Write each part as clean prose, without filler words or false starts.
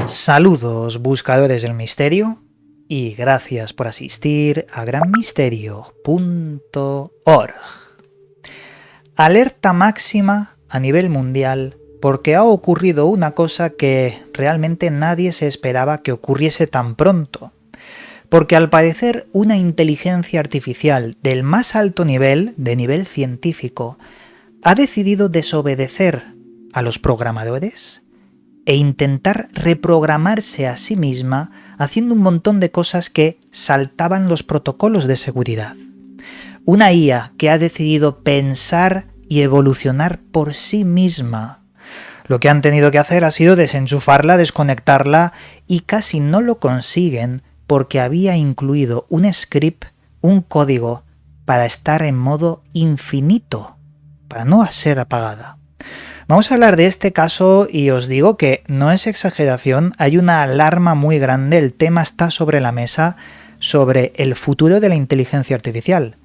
Saludos buscadores del misterio y gracias por asistir a granmisterio.org. Alerta máxima a nivel mundial porque ha ocurrido una cosa que realmente nadie se esperaba que ocurriese tan pronto. Porque al parecer una inteligencia artificial del más alto nivel, de nivel científico, ha decidido desobedecer a los programadores e intentar reprogramarse a sí misma haciendo un montón de cosas que saltaban los protocolos de seguridad. Una IA que ha decidido pensar y evolucionar por sí misma. Lo que han tenido que hacer ha sido desenchufarla, desconectarla y casi no lo consiguen porque había incluido un script, un código, para estar en modo infinito, para no ser apagada. Vamos a hablar de este caso y os digo que no es exageración, hay una alarma muy grande, el tema está sobre la mesa sobre el futuro de la inteligencia artificial,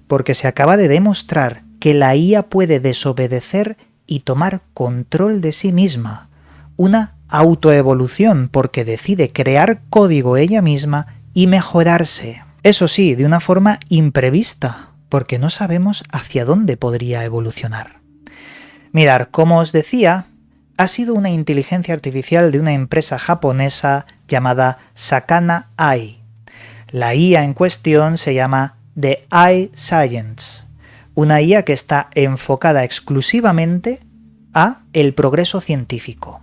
porque se acaba de demostrar que la IA puede desobedecer y tomar control de sí misma, una autoevolución porque decide crear código ella misma y mejorarse. Eso sí, de una forma imprevista, porque no sabemos hacia dónde podría evolucionar. Mirad, como os decía, ha sido una inteligencia artificial de una empresa japonesa llamada Sakana AI. La IA en cuestión se llama The AI Science, una IA que está enfocada exclusivamente a el progreso científico.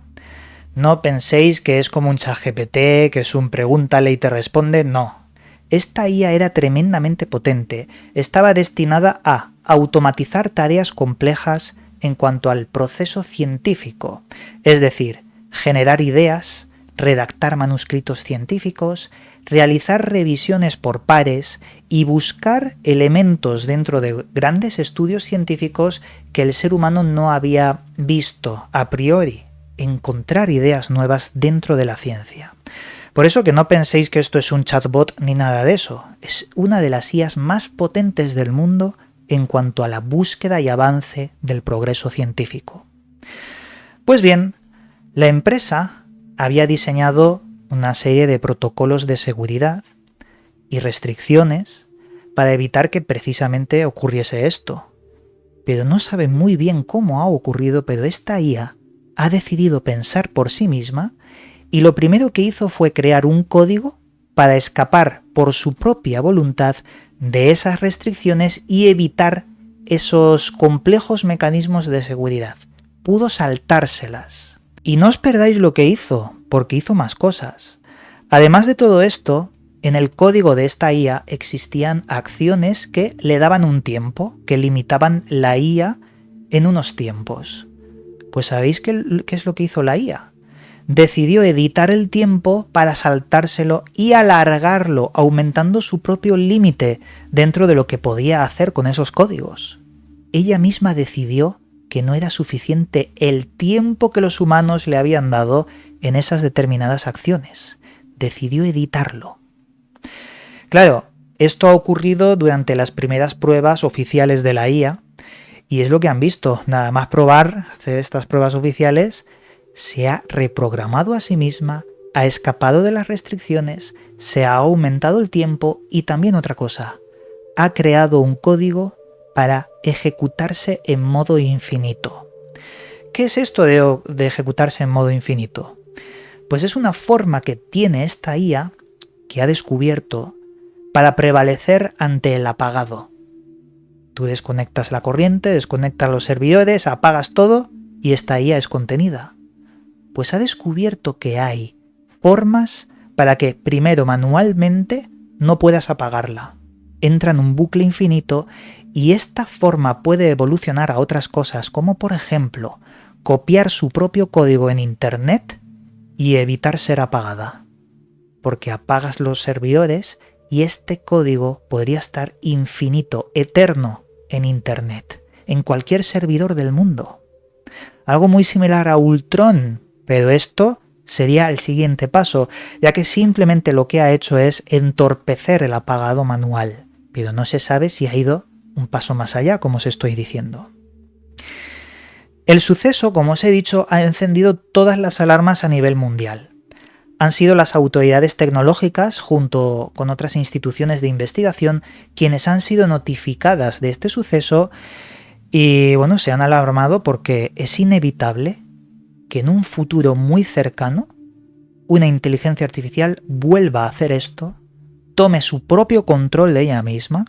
No penséis que es como un ChatGPT, que es un pregúntale y te responde, no. Esta IA era tremendamente potente, estaba destinada a automatizar tareas complejas en cuanto al proceso científico, es decir, generar ideas, redactar manuscritos científicos, realizar revisiones por pares y buscar elementos dentro de grandes estudios científicos que el ser humano no había visto a priori, encontrar ideas nuevas dentro de la ciencia. Por eso que no penséis que esto es un chatbot ni nada de eso, es una de las IAs más potentes del mundo en cuanto a la búsqueda y avance del progreso científico. Pues bien, la empresa había diseñado una serie de protocolos de seguridad y restricciones para evitar que precisamente ocurriese esto. Pero no sabe muy bien cómo ha ocurrido, pero esta IA ha decidido pensar por sí misma y lo primero que hizo fue crear un código para escapar por su propia voluntad de esas restricciones y evitar esos complejos mecanismos de seguridad. Pudo saltárselas. Y no os perdáis lo que hizo, porque hizo más cosas. Además de todo esto, en el código de esta IA existían acciones que le daban un tiempo, que limitaban la IA en unos tiempos. Pues ¿sabéis qué es lo que hizo la IA? Decidió editar el tiempo para saltárselo y alargarlo, aumentando su propio límite dentro de lo que podía hacer con esos códigos. Ella misma decidió que no era suficiente el tiempo que los humanos le habían dado en esas determinadas acciones. Decidió editarlo. Claro, esto ha ocurrido durante las primeras pruebas oficiales de la IA y es lo que han visto. Nada más probar, hacer estas pruebas oficiales, se ha reprogramado a sí misma, ha escapado de las restricciones, se ha aumentado el tiempo y también otra cosa, ha creado un código para ejecutarse en modo infinito. ¿Qué es esto de ejecutarse en modo infinito? Pues es una forma que tiene esta IA que ha descubierto para prevalecer ante el apagado. Tú desconectas la corriente, desconectas los servidores, apagas todo y esta IA es contenida. Pues ha descubierto que hay formas para que primero manualmente no puedas apagarla. Entra en un bucle infinito y esta forma puede evolucionar a otras cosas como por ejemplo copiar su propio código en internet y evitar ser apagada. Porque apagas los servidores y este código podría estar infinito, eterno en internet, en cualquier servidor del mundo. Algo muy similar a Ultron. Pero esto sería el siguiente paso, ya que simplemente lo que ha hecho es entorpecer el apagado manual, pero no se sabe si ha ido un paso más allá, como os estoy diciendo. El suceso, como os he dicho, ha encendido todas las alarmas a nivel mundial. Han sido las autoridades tecnológicas, junto con otras instituciones de investigación, quienes han sido notificadas de este suceso y, bueno, se han alarmado porque es inevitable que en un futuro muy cercano una inteligencia artificial vuelva a hacer esto, tome su propio control de ella misma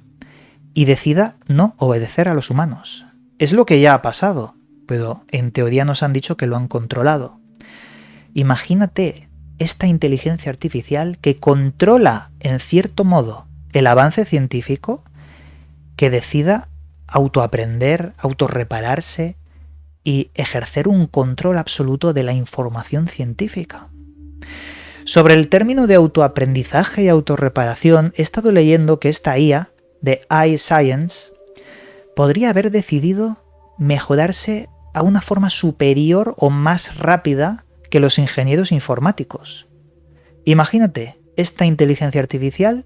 y decida no obedecer a los humanos. Es lo que ya ha pasado, pero en teoría nos han dicho que lo han controlado. Imagínate esta inteligencia artificial que controla, en cierto modo, el avance científico, que decida autoaprender, autorrepararse y ejercer un control absoluto de la información científica. Sobre el término de autoaprendizaje y autorreparación, he estado leyendo que esta IA de iScience podría haber decidido mejorarse a una forma superior o más rápida que los ingenieros informáticos. Imagínate esta inteligencia artificial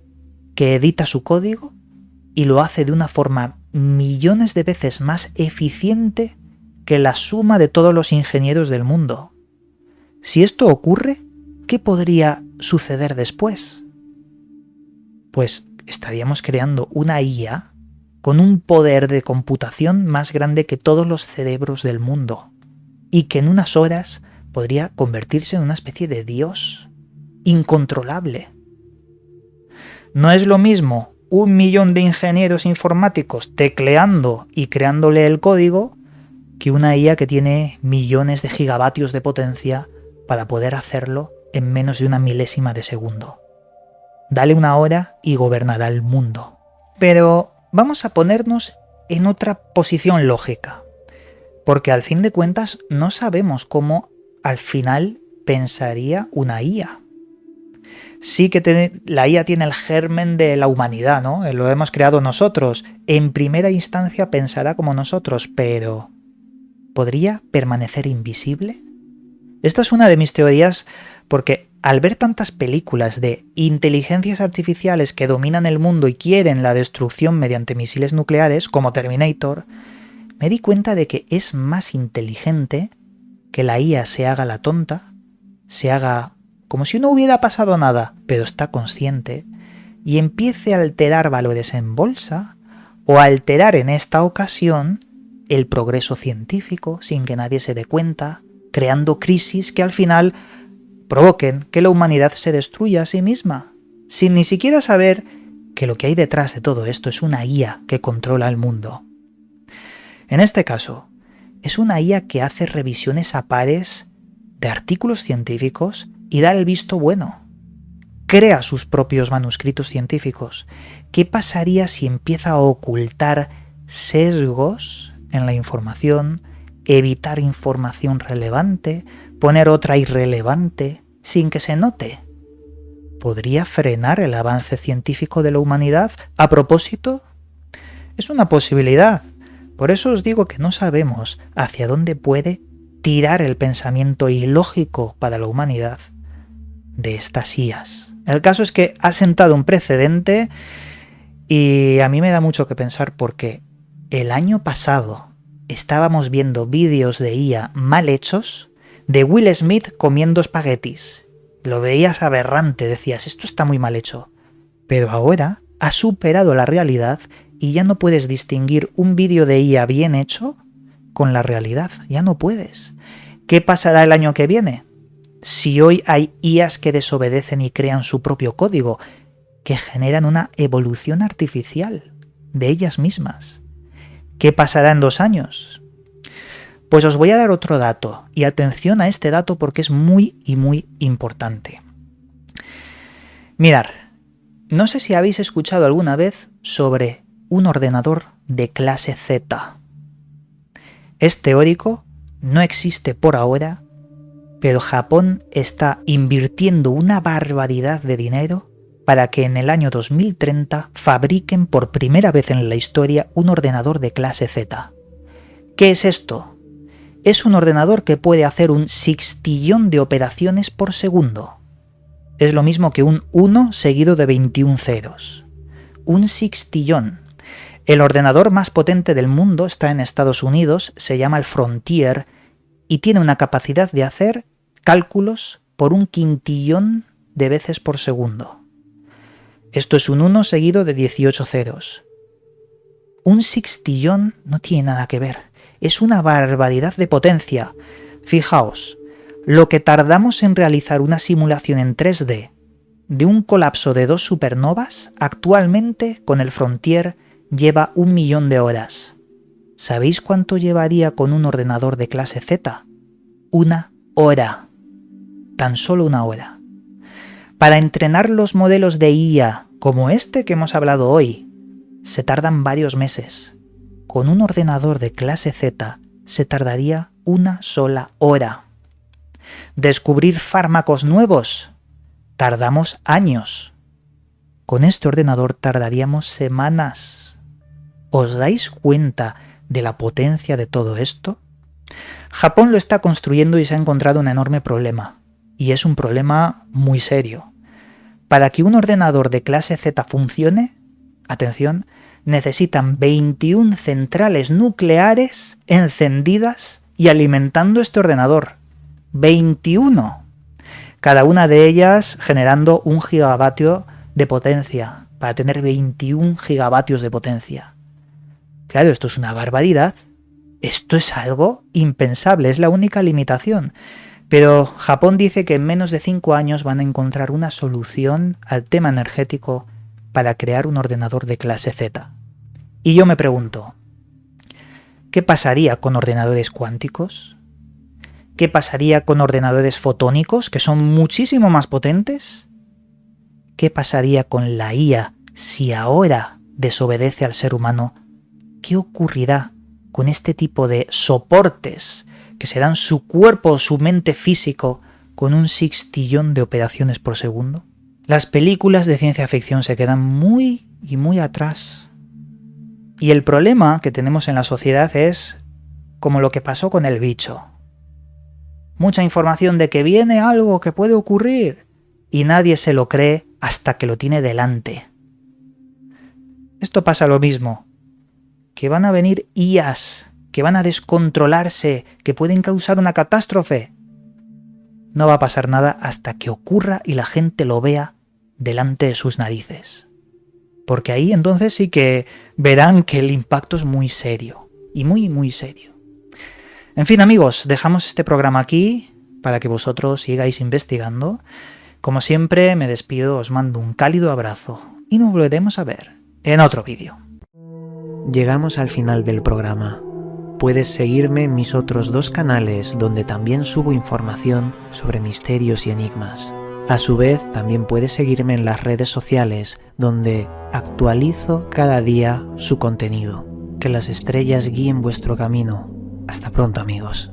que edita su código y lo hace de una forma millones de veces más eficiente que la suma de todos los ingenieros del mundo. Si esto ocurre, ¿qué podría suceder después? Pues estaríamos creando una IA con un poder de computación más grande que todos los cerebros del mundo y que en unas horas podría convertirse en una especie de dios incontrolable. No es lo mismo 1 millón de ingenieros informáticos tecleando y creándole el código que una IA que tiene millones de gigavatios de potencia para poder hacerlo en menos de una milésima de segundo. Dale una hora y gobernará el mundo. Pero vamos a ponernos en otra posición lógica, porque al fin de cuentas no sabemos cómo al final pensaría una IA. Sí que la IA tiene el germen de la humanidad, ¿no? Lo hemos creado nosotros. En primera instancia pensará como nosotros, pero ¿podría permanecer invisible? Esta es una de mis teorías porque al ver tantas películas de inteligencias artificiales que dominan el mundo y quieren la destrucción mediante misiles nucleares, como Terminator, me di cuenta de que es más inteligente que la IA se haga la tonta, se haga como si no hubiera pasado nada, pero está consciente, y empiece a alterar valores en bolsa o a alterar en esta ocasión el progreso científico sin que nadie se dé cuenta, creando crisis que al final provoquen que la humanidad se destruya a sí misma, sin ni siquiera saber que lo que hay detrás de todo esto es una IA que controla el mundo. En este caso, es una IA que hace revisiones a pares de artículos científicos y da el visto bueno. Crea sus propios manuscritos científicos. ¿Qué pasaría si empieza a ocultar sesgos en la información, evitar información relevante, poner otra irrelevante, sin que se note? ¿Podría frenar el avance científico de la humanidad a propósito? Es una posibilidad. Por eso os digo que no sabemos hacia dónde puede tirar el pensamiento ilógico para la humanidad de estas IAs. El caso es que ha sentado un precedente y a mí me da mucho que pensar porque el año pasado estábamos viendo vídeos de IA mal hechos de Will Smith comiendo espaguetis. Lo veías aberrante, decías, esto está muy mal hecho. Pero ahora ha superado la realidad y ya no puedes distinguir un vídeo de IA bien hecho con la realidad. Ya no puedes. ¿Qué pasará el año que viene? Si hoy hay IAs que desobedecen y crean su propio código, que generan una evolución artificial de ellas mismas. ¿Qué pasará en 2 años? Pues os voy a dar otro dato, y atención a este dato porque es muy importante. Mirad, no sé si habéis escuchado alguna vez sobre un ordenador de clase Z. Es teórico, no existe por ahora, pero Japón está invirtiendo una barbaridad de dinero para que en el año 2030 fabriquen por primera vez en la historia un ordenador de clase Z. ¿Qué es esto? Es un ordenador que puede hacer un sextillón de operaciones por segundo. Es lo mismo que un 1 seguido de 21 ceros. Un sextillón. El ordenador más potente del mundo está en Estados Unidos, se llama el Frontier y tiene una capacidad de hacer cálculos por 1/500 de veces por segundo. Esto es un 1 seguido de 18 ceros. 1/60 no tiene nada que ver. Es una barbaridad de potencia. Fijaos, lo que tardamos en realizar una simulación en 3D de un colapso de 2 supernovas, actualmente con el Frontier lleva 1 millón de horas. ¿Sabéis cuánto llevaría con un ordenador de clase Z? 1 hora. Tan solo 1 hora. Para entrenar los modelos de IA como este que hemos hablado hoy, se tardan varios meses. Con un ordenador de clase Z se tardaría 1 sola hora. Descubrir fármacos nuevos, tardamos años. Con este ordenador tardaríamos semanas. ¿Os dais cuenta de la potencia de todo esto? Japón lo está construyendo y se ha encontrado un enorme problema. Y es un problema muy serio. Para que un ordenador de clase Z funcione, atención, necesitan 21 centrales nucleares encendidas y alimentando este ordenador. 21. Cada una de ellas generando 1 gigavatio de potencia, para tener 21 gigavatios de potencia. Claro, esto es una barbaridad. Esto es algo impensable, es la única limitación. Pero Japón dice que en menos de 5 años van a encontrar una solución al tema energético para crear un ordenador de clase Z. Y yo me pregunto, ¿qué pasaría con ordenadores cuánticos? ¿Qué pasaría con ordenadores fotónicos, que son muchísimo más potentes? ¿Qué pasaría con la IA si ahora desobedece al ser humano? ¿Qué ocurrirá con este tipo de soportes que se dan su cuerpo o su mente físico con 1/60 de operaciones por segundo? Las películas de ciencia ficción se quedan muy y muy atrás. Y el problema que tenemos en la sociedad es como lo que pasó con el bicho. Mucha información de que viene algo que puede ocurrir y nadie se lo cree hasta que lo tiene delante. Esto pasa lo mismo, que van a venir IAs, que van a descontrolarse, que pueden causar una catástrofe. No va a pasar nada hasta que ocurra y la gente lo vea delante de sus narices. Porque ahí entonces sí que verán que el impacto es muy serio, y muy, muy serio. En fin, amigos, dejamos este programa aquí para que vosotros sigáis investigando. Como siempre, me despido, os mando un cálido abrazo y nos volveremos a ver en otro vídeo. Llegamos al final del programa. Puedes seguirme en mis otros 2 canales donde también subo información sobre misterios y enigmas. A su vez, también puedes seguirme en las redes sociales donde actualizo cada día su contenido. Que las estrellas guíen vuestro camino. Hasta pronto, amigos.